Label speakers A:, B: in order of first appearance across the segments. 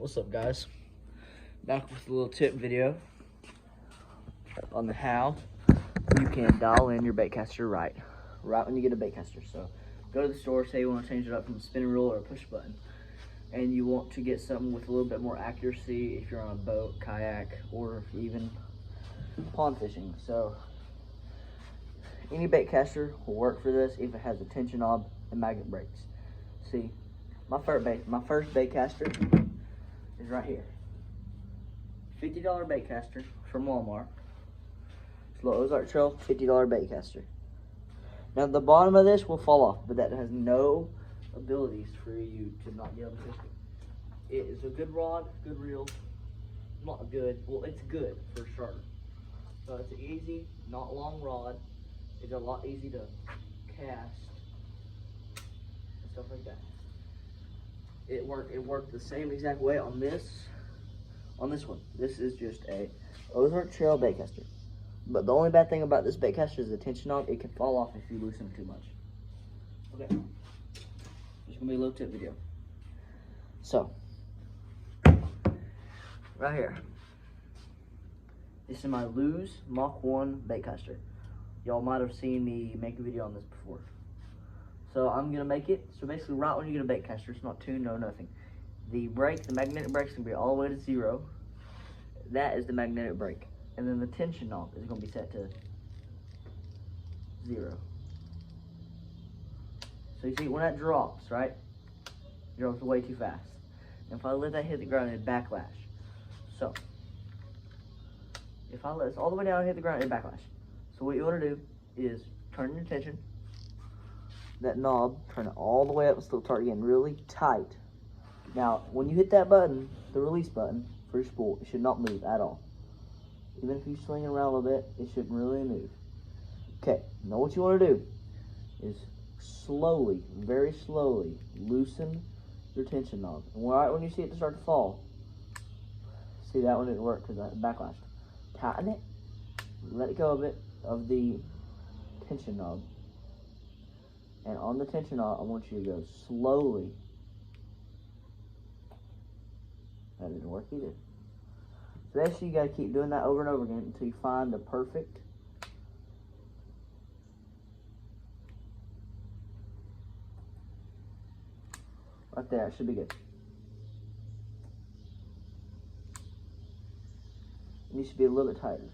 A: What's up, guys? Back with a little tip video on the how you can dial in your baitcaster right when you get a baitcaster. So go to the store, say you want to change it up from a spinning reel or a push button, and you want to get something with a little bit more accuracy if you're on a boat, kayak, or even pond fishing. So any baitcaster will work for this if it has a tension knob and magnet brakes. See, my first baitcaster is right here. $50 baitcaster from Walmart. It's a little Ozark Trail $50 baitcaster. Now the bottom of this will fall off, but that has no abilities for you to not be able to fish it. It is a good rod, good reel. Not good, well, it's good for a starter. So it's an easy, not long rod. It's a lot easy to cast and stuff like that. It worked the same exact way on this one. This is just a Ozark Trail baitcaster. But the only bad thing about this baitcaster is the tension knob. It can fall off if you loosen it too much. Okay, just gonna be a little tip video. So, right here, this is my Lose Mach 1 baitcaster. Y'all might have seen me make a video on this before. So I'm gonna make it. So basically, right when you get a baitcaster, it's not tuned, no nothing. The brake, the magnetic brake's gonna be all the way to 0. That is the magnetic brake. And then the tension knob is gonna be set to 0. So you see, when that drops, right? It drops way too fast. And if I let that hit the ground, it'd backlash. So, if I let this all the way down and hit the ground, it'd backlash. So what you wanna do is turn your tension, that knob, turn it all the way up and still start getting really tight. Now, when you hit that button, the release button for your spool, it should not move at all. Even if you swing it around a little bit, it shouldn't really move. Okay, now what you want to do is slowly, very slowly, loosen your tension knob. And right when you see it start to fall, see that one didn't work because I backlashed. Tighten it, let go of the tension knob. And on the tension knob, I want you to go slowly. That didn't work either. So basically, you got to keep doing that over and over again until you find the perfect right there. It should be good. It needs to be a little bit tighter.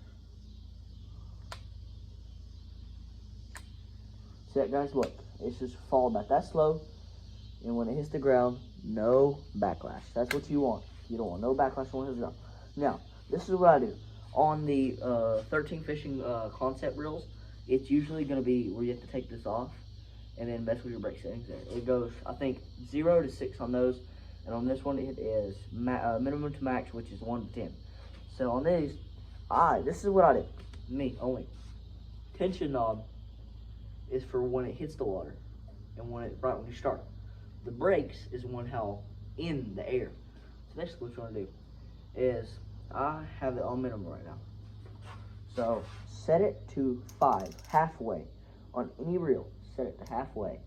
A: See that, guys? Look, it's just falling back that slow, and when it hits the ground, no backlash. That's what you want. You don't want no backlash when it hits the ground. Now, this is what I do. On the 13 fishing concept reels, it's usually going to be where you have to take this off and then mess with your brake settings there. It goes, I think, 0 to 6 on those, and on this one it is minimum to max, which is 1 to 10. So on these, this is what I do. Me, only. Tension knob is for when it hits the water and right when you start. The brakes is one how in the air. So basically what you want to do is, I have it on minimum right now. So set it to 5, halfway. On any reel, set it to halfway.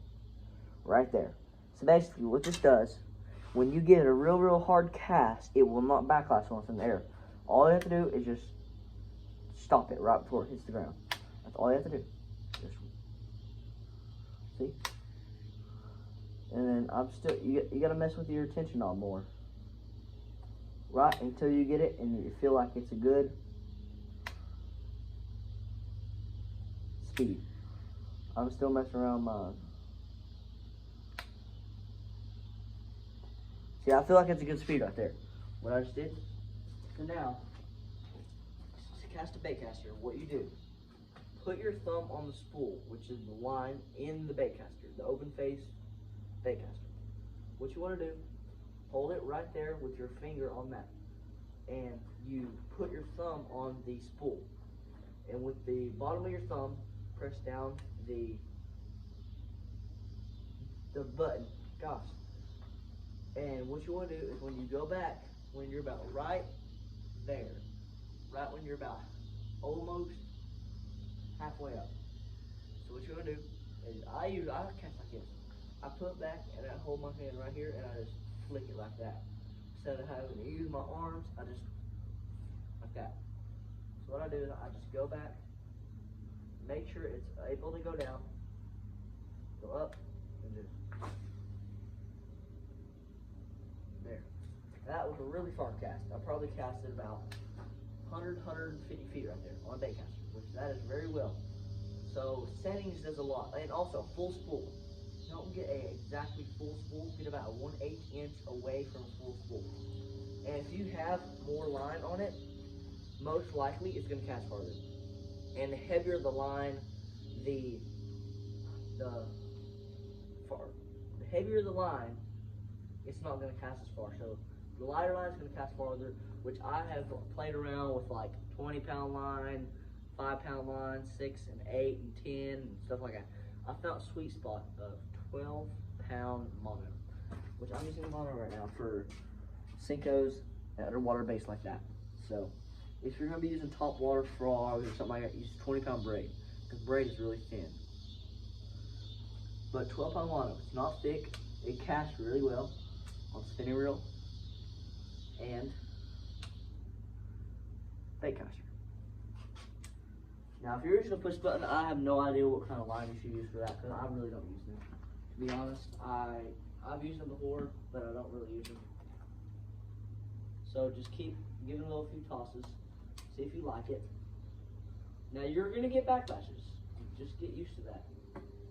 A: Right there. So basically what this does, when you get a real hard cast, it will not backlash once in the air. All you have to do is just stop it right before it hits the ground. That's all you have to do. Just see? And then you gotta mess with your tension knob more. Right until you get it and you feel like it's a good speed. I'm still messing around mine. See, I feel like it's a good speed right there. What I just did. So now, to cast a baitcaster, what you do, put your thumb on the spool, which is the line in the baitcaster, the open face baitcaster. What you want to do, hold it right there with your finger on that. And you put your thumb on the spool. And with the bottom of your thumb, press down the button. Gosh. And what you want to do is when you go back, when you're about right there, right when you're about almost halfway up. So what you want to do is I cast like this. I put it back and I hold my hand right here and I just flick it like that. instead of having to use my arms, I just, like that. So what I do is I just go back, make sure it's able to go down, go up, and just, there. That was a really far cast. I probably casted about 100, 150 feet right there on a baitcaster, which that is very well. So settings does a lot, and also full spool. Don't get a exactly full spool, get about a 1/8 inch away from a full spool. And if you have more line on it, most likely it's gonna cast farther. And the heavier the line, the heavier the line, it's not gonna cast as far. So the lighter line is gonna cast farther, which I have played around with like 20-pound line, 5-pound line, 6 and 8 and 10 and stuff like that. I found a sweet spot of 12-pound mono, which I'm using mono right now for Senkos and underwater baits like that. So if you're gonna be using top water frogs or something like that, use 20-pound braid, because braid is really thin. But 12-pound mono, it's not thick, it casts really well on spinning reel and baitcaster. Now, if you're just gonna push button, I have no idea what kind of line you should use for that, because I really don't use them. To be honest, I've used them before, but I don't really use them. So just keep giving it a little few tosses, see if you like it. Now you're gonna get backlashes. Just get used to that.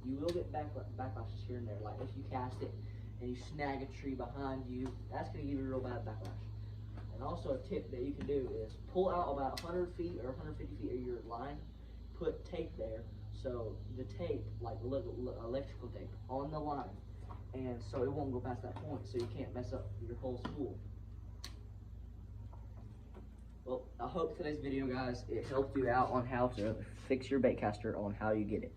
A: You will get backlashes here and there. Like if you cast it and you snag a tree behind you, that's gonna give you a real bad backlash. And also a tip that you can do is pull out about 100 feet or 150 feet of your line, put tape there, so the tape, like electrical tape, on the line, and so it won't go past that point, so you can't mess up your whole spool. Well, I hope today's video, guys, it helped you out on how to fix your baitcaster, on how you get it.